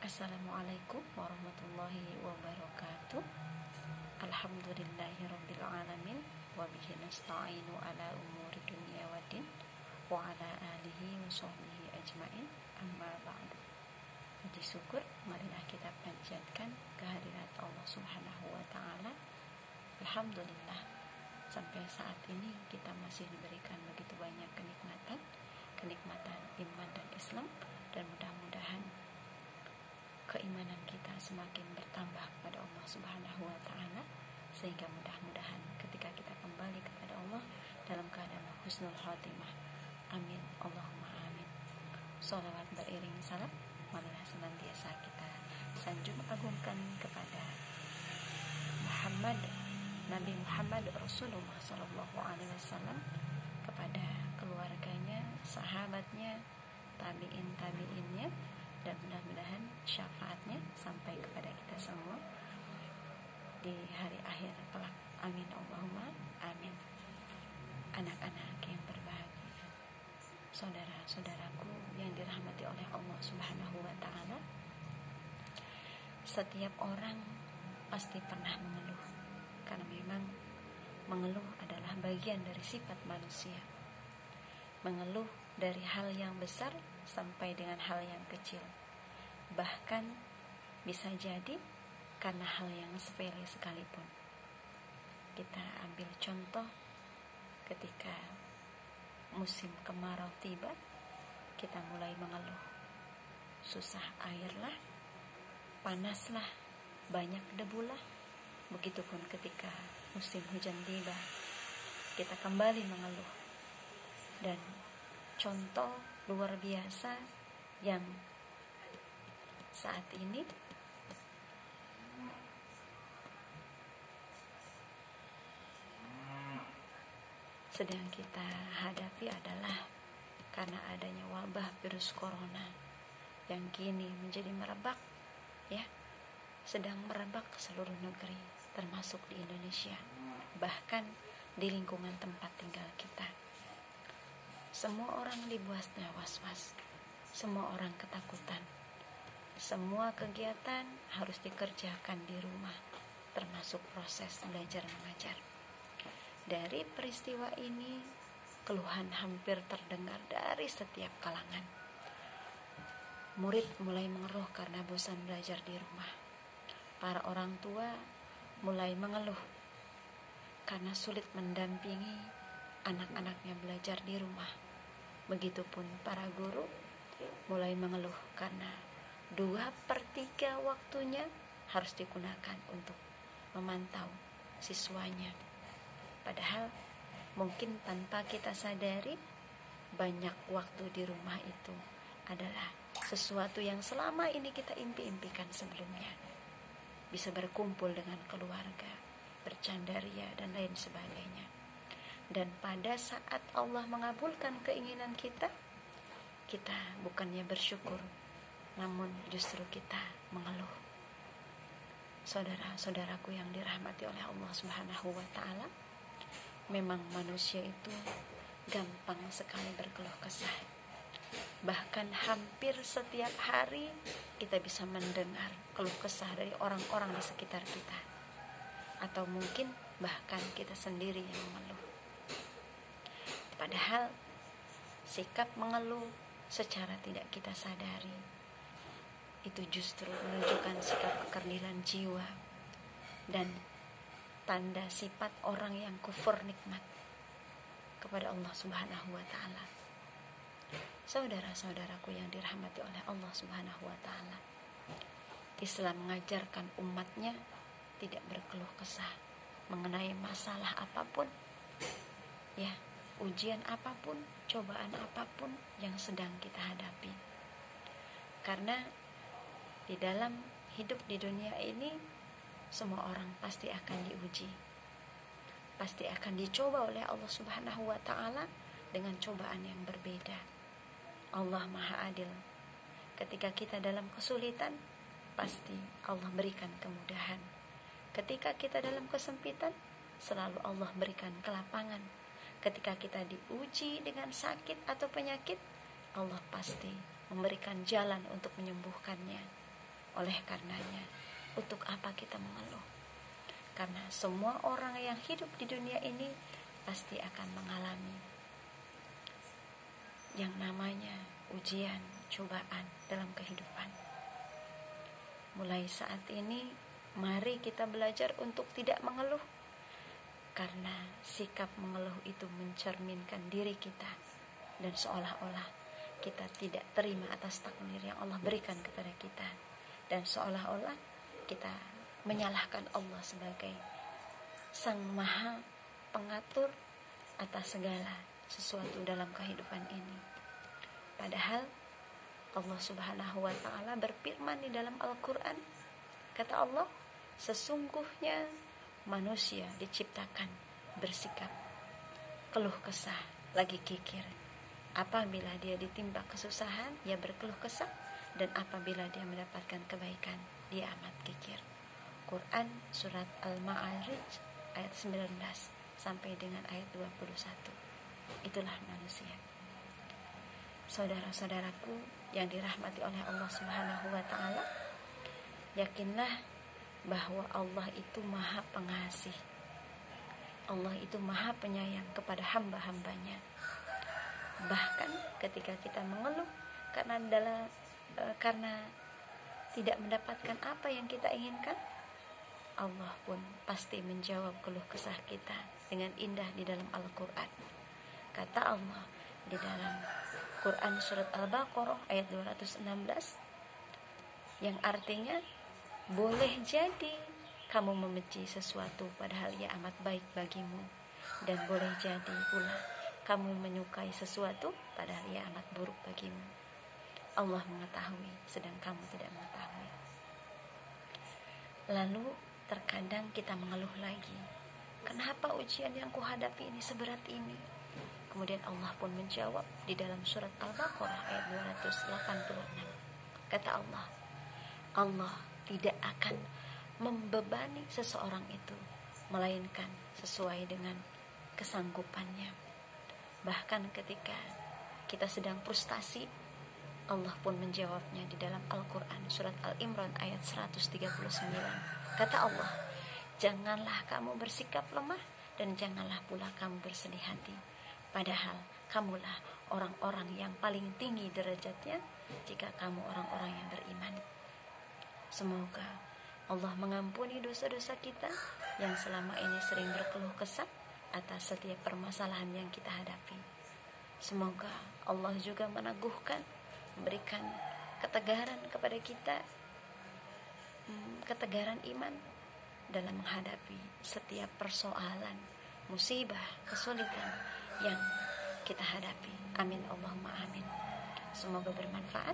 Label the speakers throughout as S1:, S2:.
S1: Assalamualaikum warahmatullahi wabarakatuh. Alhamdulillahirabbil alamin wa bihi nasta'inu ala umuri dunya waddin wa ala alihi wa sahbihi ajmain. Amma ba'du. Puji syukur marilah kita panjatkan kehadirat Allah Subhanahu wa taala. Alhamdulillah, sampai saat ini kita masih diberikan begitu banyak kenikmatan iman dan Islam, dan mudah-mudahan keimanan kita semakin bertambah kepada Allah Subhanahu wa taala, sehingga mudah-mudahan ketika kita kembali kepada Allah dalam keadaan husnul khotimah. Amin, Allahumma amin. Shalawat beriring salam marilah senantiasa kita sanjung agungkan kepada Nabi Muhammad Rasulullah sallallahu alaihi wasallam, kepada keluarganya, sahabatnya, tabi'innya, dan mudah-mudahan syafaatnya sampai kepada kita semua di hari akhir kelak. Amin, Allahumma amin. Anak-anak yang berbahagia, saudara-saudaraku yang dirahmati oleh Allah Subhanahu wa taala, setiap orang pasti pernah mengeluh, karena memang mengeluh adalah bagian dari sifat manusia. Mengeluh dari hal yang besar sampai dengan hal yang kecil, bahkan bisa jadi karena hal yang sepele sekalipun. Kita ambil contoh ketika musim kemarau tiba, kita mulai mengeluh, susah airlah, panaslah, banyak debulah. Begitupun ketika musim hujan tiba, kita kembali mengeluh. Dan contoh luar biasa yang saat ini sedang kita hadapi adalah karena adanya wabah virus corona yang kini menjadi merebak, ya, sedang merebak ke seluruh negeri, termasuk di Indonesia, bahkan di lingkungan tempat tinggal kita. Semua orang dibuatnya was-was, semua orang ketakutan, semua kegiatan harus dikerjakan di rumah, termasuk proses belajar mengajar. Dari peristiwa ini, keluhan hampir terdengar dari setiap kalangan. Murid mulai mengeluh karena bosan belajar di rumah. Para orang tua mulai mengeluh karena sulit mendampingi anak-anaknya belajar di rumah. Begitupun para guru mulai mengeluh karena 2/3 waktunya harus digunakan untuk memantau siswanya. Padahal mungkin tanpa kita sadari, banyak waktu di rumah itu adalah sesuatu yang selama ini kita impi-impikan sebelumnya. Bisa berkumpul dengan keluarga, bercandaria, dan lain sebagainya. Dan pada saat Allah mengabulkan keinginan kita, kita bukannya bersyukur, namun justru kita mengeluh. Saudara-saudaraku yang dirahmati oleh Allah Subhanahu wa taala, memang manusia itu gampang sekali berkeluh kesah. Bahkan hampir setiap hari kita bisa mendengar keluh kesah dari orang-orang di sekitar kita, atau mungkin bahkan kita sendiri yang mengeluh. Padahal sikap mengeluh secara tidak kita sadari itu justru menunjukkan sikap kekerdilan jiwa dan tanda sifat orang yang kufur nikmat kepada Allah Subhanahu wa taala. Saudara-saudaraku yang dirahmati oleh Allah Subhanahu wa taala, Islam mengajarkan umatnya tidak berkeluh kesah mengenai masalah apapun, ya, ujian apapun, cobaan apapun yang sedang kita hadapi. Karena di dalam hidup di dunia ini, semua orang pasti akan diuji, pasti akan dicoba oleh Allah Subhanahu wa taala dengan cobaan yang berbeda. Allah Maha Adil. Ketika kita dalam kesulitan, pasti Allah berikan kemudahan. Ketika kita dalam kesempitan, selalu Allah berikan kelapangan. Ketika kita diuji dengan sakit atau penyakit, Allah pasti memberikan jalan untuk menyembuhkannya. Oleh karenanya, untuk apa kita mengeluh? Karena semua orang yang hidup di dunia ini pasti akan mengalami yang namanya ujian, cobaan dalam kehidupan. Mulai saat ini, mari kita belajar untuk tidak mengeluh, karena sikap mengeluh itu mencerminkan diri kita, dan seolah-olah kita tidak terima atas takdir yang Allah berikan kepada kita, dan seolah-olah kita menyalahkan Allah sebagai Sang Maha Pengatur atas segala sesuatu dalam kehidupan ini. Padahal Allah Subhanahu wa ta'ala berfirman di dalam Al-Quran, kata Allah, sesungguhnya manusia diciptakan bersikap keluh kesah, lagi kikir. Apabila dia ditimpa kesusahan, ia berkeluh kesah, dan apabila dia mendapatkan kebaikan, dia amat kikir. Quran surat Al-Ma'arij ayat 19 sampai dengan ayat 21. Itulah manusia. Saudara-saudaraku yang dirahmati oleh Allah Subhanahu wa ta'ala, yakinlah bahwa Allah itu Maha Pengasih. Allah itu Maha Penyayang kepada hamba-hambanya. Bahkan ketika kita mengeluh karena tidak mendapatkan apa yang kita inginkan, Allah pun pasti menjawab keluh kesah kita dengan indah di dalam Al-Quran. Kata Allah di dalam Quran surat Al-Baqarah ayat 216, yang artinya, boleh jadi kamu membenci sesuatu padahal ia amat baik bagimu, dan boleh jadi pula kamu menyukai sesuatu padahal ia amat buruk bagimu. Allah mengetahui sedang kamu tidak mengetahui. Lalu terkadang kita mengeluh lagi, kenapa ujian yang kuhadapi ini seberat ini? Kemudian Allah pun menjawab di dalam surat Al-Baqarah ayat 286. Kata Allah, Allah tidak akan membebani seseorang itu, melainkan sesuai dengan kesanggupannya. Bahkan ketika kita sedang frustasi, Allah pun menjawabnya di dalam Al-Quran surat Al-Imran ayat 139. Kata Allah, janganlah kamu bersikap lemah dan janganlah pula kamu bersedih hati, padahal kamulah orang-orang yang paling tinggi derajatnya jika kamu orang-orang yang beriman. Semoga Allah mengampuni dosa-dosa kita yang selama ini sering berkeluh kesah atas setiap permasalahan yang kita hadapi. Semoga Allah juga meneguhkan, memberikan ketegaran kepada kita, ketegaran iman dalam menghadapi setiap persoalan, musibah, kesulitan yang kita hadapi. Amin Allahumma amin. Semoga bermanfaat.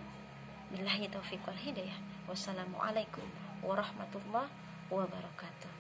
S1: Billahi taufiq wal hidayah. Wassalamualaikum warahmatullahi wabarakatuh.